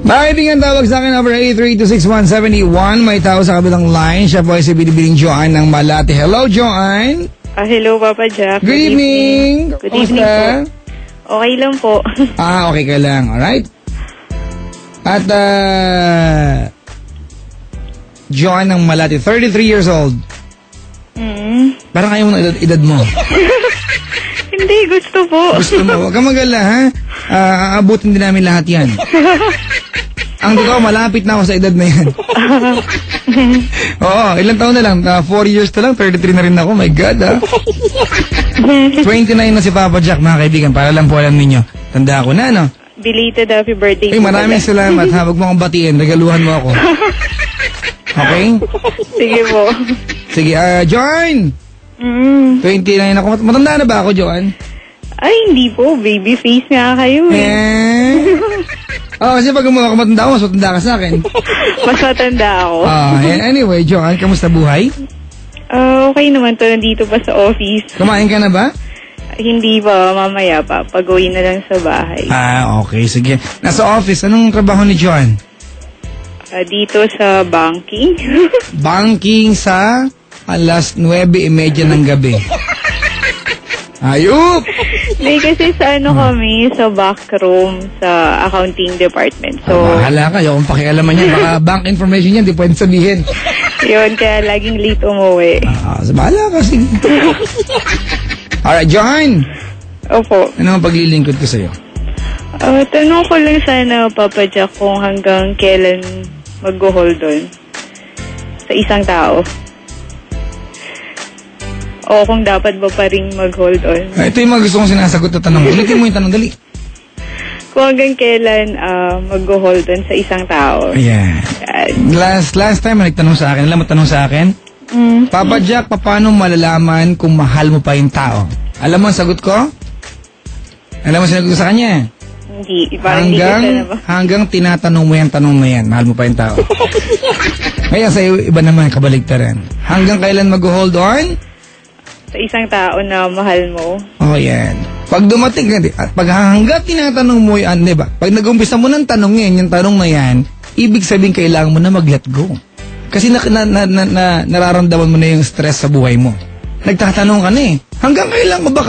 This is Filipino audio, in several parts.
Kaibigan, tawag sa akin number 8326171. May tao sa kabilang line. Siya po ay si Binibining Joanne ng Malate. Hello, Joanne. Hello, Papa Jack. Good evening. Good evening po. Okay lang po. Okay ka lang. Alright. At, Joanne ng Malate, 33 years old. Parang ayaw mo na edad mo. Hindi, gusto po. Gusto mo. Huwag kang mag-alala, ha? Aabutin din namin lahat yan. Ang totoo, malapit na ako sa edad na yan. Oo, ilang taon na lang? 4 years na lang, 33 na rin ako. My God, ha? 29 na si Papa Jack, mga kaibigan. Para lang po alam ninyo. Tanda ako na, no? Belated happy birthday. Maraming salamat, ha? Huwag mo akong batiin. Regaluhan mo ako. Okay? Sige po. Sige, Joanne! 29 ako. Matanda na ba ako, Joanne? Ay, hindi po. Baby face nga kayo kasi pag gumawa ka matanda ako, mas matanda ka sa akin. Mas matanda ako. Anyway, Joanne, kamusta buhay? Okay naman to. Nandito pa sa office. Kumain ka na ba? Hindi pa. Mamaya pa. Pag-uwi na lang sa bahay. Okay. Sige. Nasa office. Anong trabaho ni Joanne? Dito sa banking. Banking sa alas 9:30 ng gabi. Ayup! Hindi, kasi sa kami, sa back room, sa accounting department. So, bahala ka, yung pakialaman yan. Baka bank information yan, di pwede sabihin. Yun, kaya laging late umuwi. Bahala ka, sige. Alright, Joanne! Opo. Ano ang paglilingkod ko sa'yo? Tanong ko lang sana, Papa Jack, kung hanggang kailan mag-hold on sa isang tao. O kung dapat ba pa rin mag-hold on. Ito yung mga gusto kong sinasagot na tanong. Ulitin mo yung tanong, dali. Kung hanggang kailan mag-hold on sa isang tao. Yeah. Last time, nagtanong sa akin. Alam mo, tanong sa akin? Papa Jack, paano malalaman kung mahal mo pa yung tao? Alam mo ang sagot ko? Alam mo ang sinagot ko sa kanya? Hindi. Hanggang tinatanong mo yung tanong na yan, mahal mo pa yung tao. Kaya sa'yo, iba naman, kabaligtaran. Hanggang kailan mag-hold on? Sa isang tao na mahal mo. Yan. Pag dumating, at pag hanggang tinatanong mo yan, di ba? Pag nag-umpisa mo ng tanongin, yung tanong na yan, ibig sabihin kailangan mo na mag-let go. Kasi nararamdaman mo na yung stress sa buhay mo. Nagtatanong ka na hanggang kailan mo ba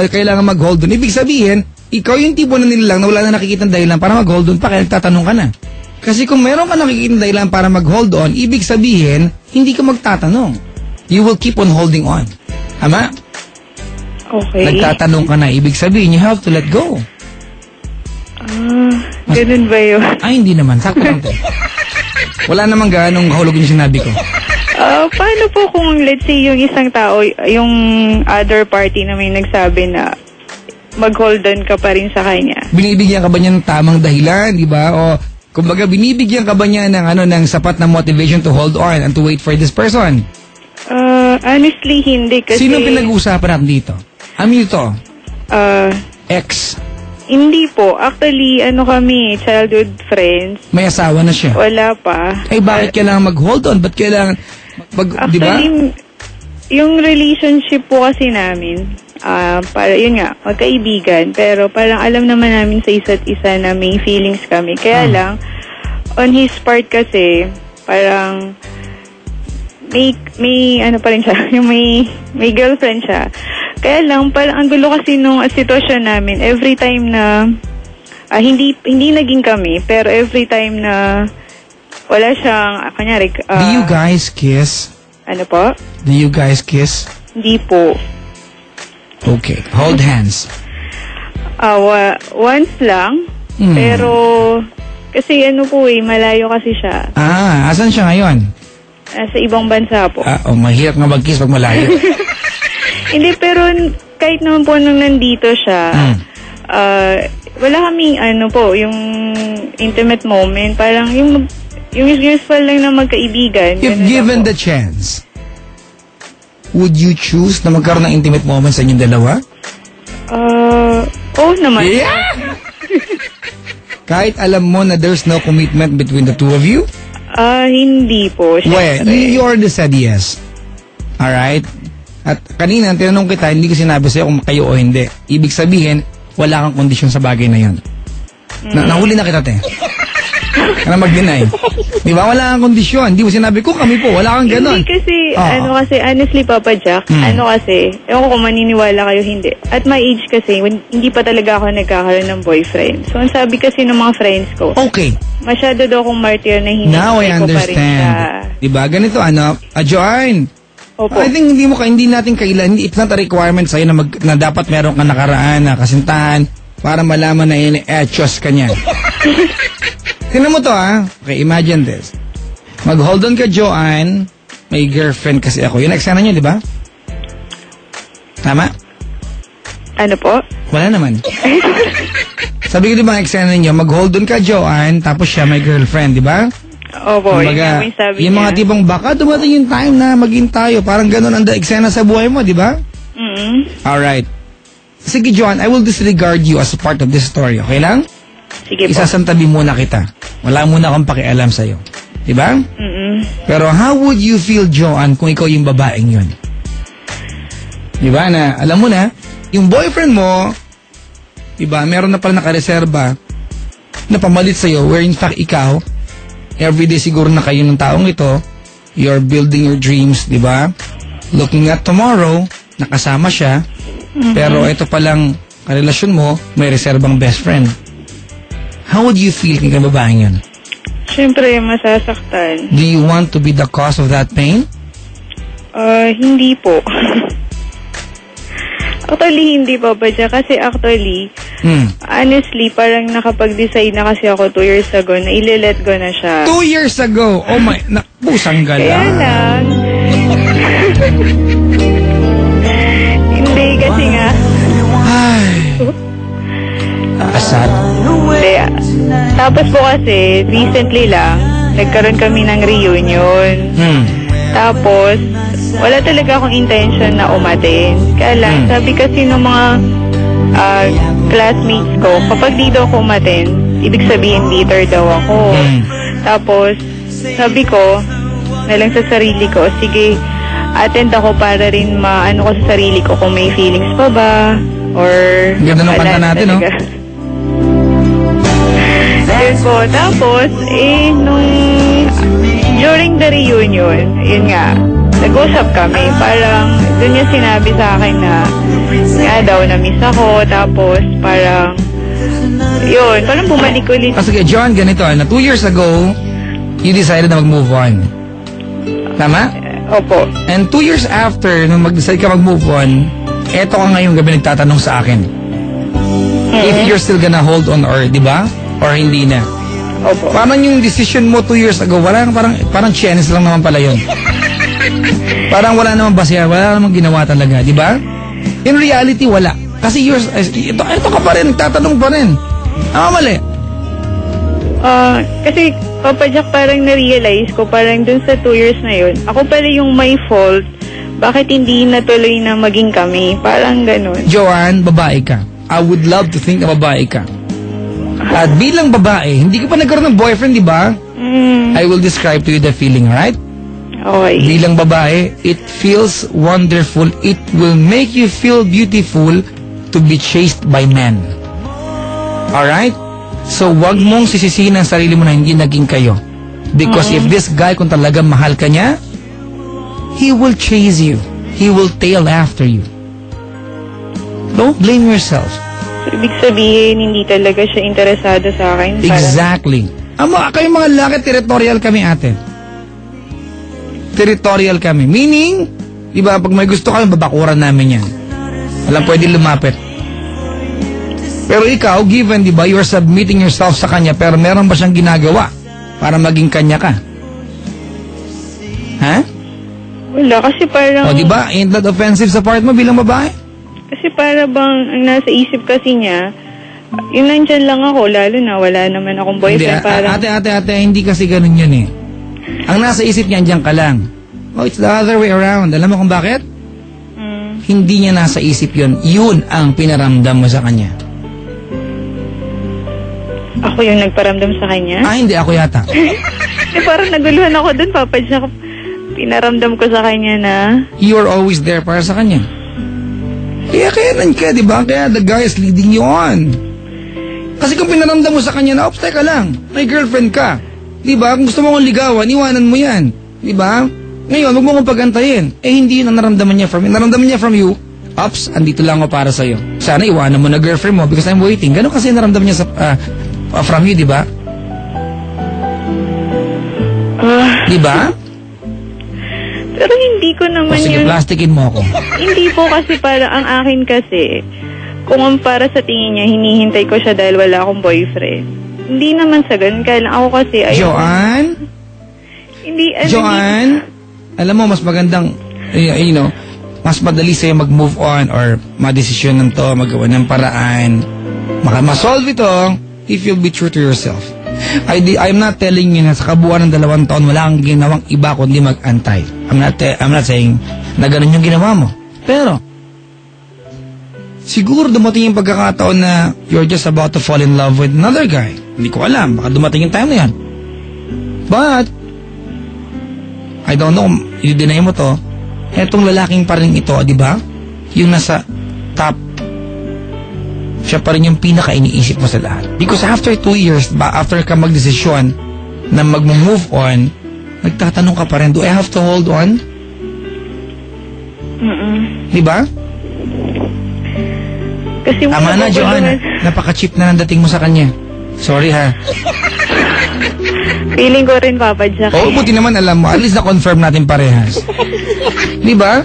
kailangan mag-hold on? Ibig sabihin, ikaw yung tipo na nilalang na wala na nakikita dahilan para mag-hold on pa, kaya nagtatanong ka na. Kasi kung meron ka nakikita dahilan para mag-hold on, ibig sabihin, hindi ka magtatanong. You will keep on holding on. Tama? Okay. Nagtatanong ka na, ibig sabihin, you have to let go. Ganun ba yun? Ay, hindi naman. Sakto lang to. Wala namang ganong kahulog yung sinabi ko. Paano po kung let's say yung isang tao, yung other party na may nagsabi na mag-hold on ka pa rin sa kanya? Binibigyan ka ba niya ng tamang dahilan, di ba? O kumbaga, binibigyan ka ba niya ng sapat na motivation to hold on and to wait for this person? Honestly, hindi kasi... Sino pinag-uusapan natin dito? Ito? Ex? Hindi po. Actually, kami, childhood friends. May asawa na siya? Wala pa. Bakit kailangan mag-hold on? Ba't kailangan... Actually, diba? Yung relationship po kasi namin, yun nga, magkaibigan, pero parang alam naman namin sa isa't isa na may feelings kami. Kaya lang, on his part kasi, parang... May pa rin siya, yung may girlfriend siya. Kaya lang, parang ang gulo kasi nung sitwasyon namin, every time na, hindi naging kami, pero every time na wala siyang, kanyari, do you guys kiss? Ano po? Do you guys kiss? Hindi po. Okay. Hold hands. Once lang, pero, kasi malayo kasi siya. Asan siya ngayon? Sa ibang bansa po. Mahirap nga mag-kiss pag malayo. Hindi, pero kahit naman po nung nandito siya, wala kaming yung intimate moment. Parang yung usual lang na magkaibigan. If given the chance, would you choose na magkaroon ng intimate moment sa inyong dalawa? Oo naman. Yeah! Kahit alam mo na there's no commitment between the two of you? Hindi po. Well, you already said yes. Alright? At kanina, tinanong kita, hindi ko sinabi sa'yo kung kayo o hindi. Ibig sabihin, wala kang kondisyon sa bagay na yun. Nahuli na kita, te. Ka na mag-deny. Di ba? Wala kang kondisyon. Di mo sinabi ko, kami po. Wala kang ganon. Hindi kasi, honestly, Papa Jack, ewan ko kung maniniwala kayo, hindi. At my age kasi, hindi pa talaga ako nagkakaroon ng boyfriend. So, ang sabi kasi ng mga friends ko, okay. Masyado daw akong martyr na hindi Now I ko pa rin siya. understand. Di ba? Ganito, Joanne. Opo. I think hindi natin kailan, it's not a requirement sa'yo na dapat meron ka nakaraan, na kasintahan, para malaman na echos ka niya. Tingnan mo to, Okay, imagine this. Mag-hold on ka, Joanne. May girlfriend kasi ako. Yun, eksena niyo, di ba? Tama? Ano po? Wala naman. Sabi ko, di ba, eksena niyo, mag-hold on ka, Joanne, tapos siya may girlfriend, di ba? Opo, Kumbaga, yung sabi yung mga niya. tipong baka dumating yung time na maging tayo. Parang ganun ang eksena sa buhay mo, di ba? Alright. Sige, Joanne, I will disregard you as a part of this story. Okay lang? Sige po. Isasantabi muna kita. Wala muna akong pakialam sa'yo. Di ba? Pero how would you feel, Joanne, kung ikaw yung babaeng yun? Di ba na, alam mo na, yung boyfriend mo, di ba, meron na pala nakareserba na pamalit sa'yo, where in fact ikaw, everyday siguro na kayo ng taong ito, you're building your dreams, di ba? Looking at tomorrow, nakasama siya, pero ito palang karelasyon mo, may reserbang best friend. How would you feel kung babaeng yun? Siyempre, masasaktan. Do you want to be the cause of that pain? Hindi po. Actually, hindi pa ba siya? Kasi actually, honestly, parang nakapag-decide na kasi ako 2 years ago na ile-let go na siya. 2 years ago? Oh my, pusang gala. Kaya lang. Hindi, kasi nga. Ay. Asad. Hindi. Tapos po kasi, recently lang, nagkaroon kami ng reunion. Tapos, wala talaga akong intention na umatin. Kaya lang, sabi kasi ng mga classmates ko, kapag di daw ako umatin, ibig sabihin bitter daw ako. Tapos, sabi ko, na lang sa sarili ko, sige, attend ako para rin maano ko sa sarili ko kung may feelings pa ba, or ganda ng kanta natin, no? Yun po. Tapos, during the reunion, yun nga, nag-usap kami. Parang, dun niya sinabi sa akin na, nga daw, na-miss ako. Tapos, parang, yun, parang bumalik ulit. Sige, John, ganito, na 2 years ago, you decided na mag-move on. Tama? Opo. And 2 years after, nung mag-decide ka mag-move on, eto ka ngayong gabi nagtatanong sa akin. If you're still gonna hold on or, di ba? Or hindi na. Opo. Parang yung decision mo 2 years ago, parang chance lang naman pala yun. Parang wala namang basihan, wala namang ginawa talaga, di ba? In reality, wala. Kasi ito ka pa rin, nagtatanong pa rin. Mali. Kasi, Papa Jack, parang na-realize ko, parang dun sa 2 years na yun, ako pala yung may fault, bakit hindi natuloy na maging kami? Parang ganun. Joanne, babae ka. I would love to think na babae ka. At bilang babae, hindi ka pa nagkaroon ng boyfriend, di ba? I will describe to you the feeling, right? Okay. Bilang babae, it feels wonderful. It will make you feel beautiful to be chased by men. Alright? So, wag mong sisisihin ang sarili mo na hindi naging kayo. Because if this guy, kung talagang mahal ka niya, he will chase you. He will tail after you. Don't blame yourself. So, ibig sabihin, hindi talaga siya interesado sa akin. Exactly. Kayo mga lalaki, territorial kami, ate. Territorial kami. Meaning, di ba, pag may gusto kayo, babakuran namin yan. Walang pwede lumapit. Pero ikaw, given, di ba, you are submitting yourself sa kanya, pero meron ba siyang ginagawa para maging kanya ka? Ha? Wala, kasi parang... O, di ba, ain't that offensive sa part mo bilang babae? Kasi para bang, ang nasa isip kasi niya, yung nandyan lang ako, lalo na wala naman akong boyfriend. Hindi, ate, hindi kasi ganun yun eh. Ang nasa isip niya, andyan ka lang. Oh, it's the other way around. Alam mo kung bakit? Hindi niya nasa isip yun. Yun ang pinaramdam mo sa kanya. Ako yung nagparamdam sa kanya? Hindi, ako yata. Parang naguluhan ako dun, Papa Jack. Pinaramdam ko sa kanya na... You're always there para sa kanya. Kaya nan ka, di ba? Kaya the guy is leading you on. Kasi kung pinaramdam mo sa kanya na, teka lang, may girlfriend ka. Diba? Kung gusto mo kong ligawan, iwanan mo yan. Diba? Ngayon, huwag mo kong pagantayin. Hindi yun ang naramdaman niya from you. Naramdaman niya from you, Ops, andito lang ako para sa'yo. Sana iwanan mo na girlfriend mo because I'm waiting. Ganon kasi naramdaman niya from you, diba? Diba? Pero hindi ko naman Sige, yun... plastikin mo ako. Hindi po kasi para ang akin kasi, kung ang para sa tingin niya, hinihintay ko siya dahil wala akong boyfriend. Hindi naman sa ganun. Kaya lang ako kasi... Joanne? Hindi, Joanne? Alam mo, mas magandang, mas madali sa'yo mag-move on or madesisyon ng to, magawa ng paraan. Masolve ito if you'll be true to yourself. I'm not telling you na sa kabuuan ng 2 taon wala kang ginawang iba kundi mag-antay. I'm not saying na ganun yung ginawa mo. Pero, siguro dumating yung pagkakataon na you're just about to fall in love with another guy. Hindi ko alam. Baka dumating yung time na yan. But, I don't know, i-deny mo to. Etong lalaking pa rin ito, di ba? Yung nasa top, siya pa rin yung pinaka-iniisip mo sa lahat. Because after 2 years, after ka magdesisyon na mag-move on, nagtatanong ka pa rin, do I have to hold on? Di ba? Kasi tama na, Joanna. Napaka-cheap na ng dating mo sa kanya. Sorry, ha? Feeling ko rin, Papa Jack. Oo, buti naman alam mo. At least na-confirm natin parehas. Di ba?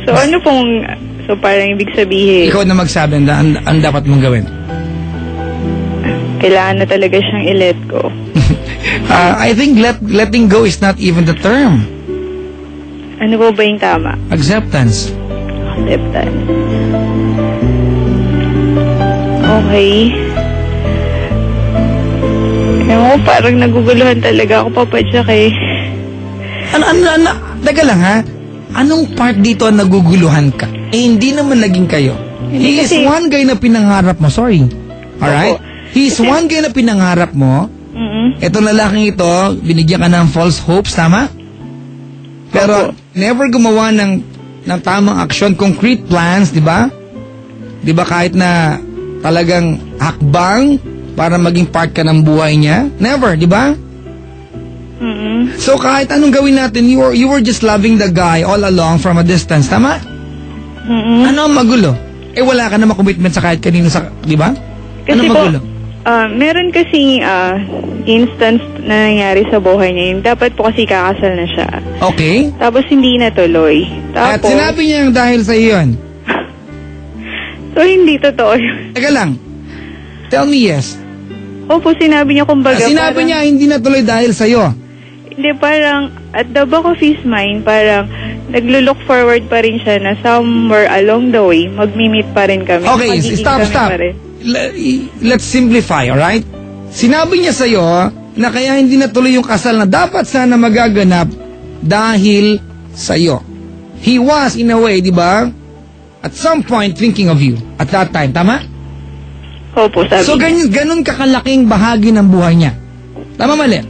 So, ano pong... So, parang ibig sabihin... Ikaw na magsabi ang dapat mong gawin. Kailangan na talaga siyang i-let go. I think letting go is not even the term. Ano po ba yung tama? Acceptance. Acceptance. Okay. Ewan ko, parang naguguluhan talaga ako, Papa Jack, eh. Daga lang, ha? Anong part dito ang naguguluhan ka? Hindi naman naging kayo. He is one guy na pinangarap mo. Sorry. Alright? He is one guy na pinangarap mo. Itong lalaking ito, binigyan ka ng false hopes, tama? Pero never gumawa ng tamang aksyon, concrete plans, di ba? Di ba kahit na talagang hakbang para maging part ka ng buhay niya? Never, di ba? So kahit anong gawin natin, you were just loving the guy all along from a distance, tama? Ano ang magulo? Wala ka naman commitment sa kahit kanino, di ba? Ano magulo? Meron kasing instance na nangyari sa buhay niya yun. Dapat po kasi kakasal na siya. Okay. Tapos hindi natuloy. At sinabi niya yung dahil sa iyon. So hindi totoo yun. Teka lang. Tell me yes. Opo, sinabi niya kumbaga. Sinabi niya hindi natuloy dahil sa iyo. Hindi, parang at the back of his mind, parang naglo-look forward pa rin siya na somewhere along the way, magmi-meet pa rin kami. Okay, stop. Let's simplify, alright? Sinabi niya sa'yo na kaya hindi natuloy yung kasal na dapat sana magaganap dahil sa'yo. He was, in a way, di ba? At some point, thinking of you. At that time, tama? Opo, sabi so, ganun kakalaking bahagi ng buhay niya. Tama, mali?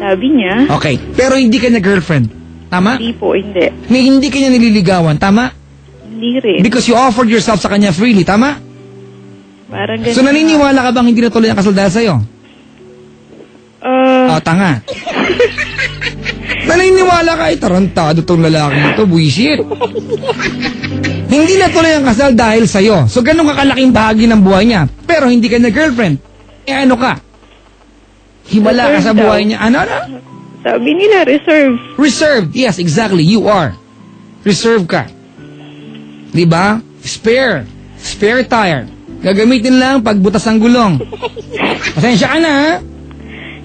Sabi niya. Okay, pero hindi ka niya girlfriend. Tama? Hindi po, hindi. Hindi ka niya nililigawan, tama? Hindi rin. Because you offered yourself sa kanya freely, tama? Parang ganun. So, naniniwala ka bang hindi natuloy ang kasal dahil sa'yo? Tanga. Naniniwala ka, tarantado tong lalaki ito, buisit. Hindi natuloy ang kasal dahil sa'yo. So, ganun kakalaking bahagi ng buhay niya. Pero hindi ka na girlfriend. Ano ka? Himala ka sa buhay niya. Ano? Sabi nila, reserve. Reserved. Yes, exactly. You are. Reserve ka. Diba? Spare. Spare tire. Gagamitin lang pag butas ang gulong. Pasensya ka na, ha?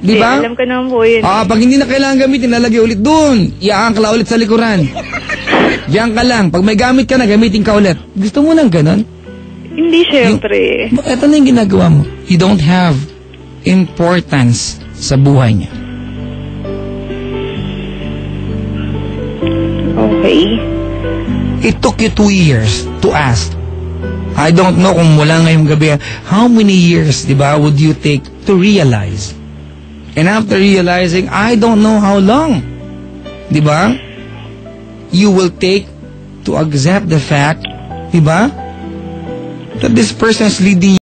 Diba? Alam ko naman po yun. Pag hindi na kailangan gamitin, lalagay ulit dun. Iaangkla ulit sa likuran. Diyan ka lang. Pag may gamit ka na, gamitin ka ulit. Gusto mo nang ganon? Hindi, syempre. Ito na yung ginagawa mo. You don't have importance sa buhay niya. Okay. It took you 2 years to ask. I don't know kung mula ngayong gabi, how many years, di ba, would you take to realize? And after realizing, I don't know how long, di ba, you will take to accept the fact Diba? That this person is leading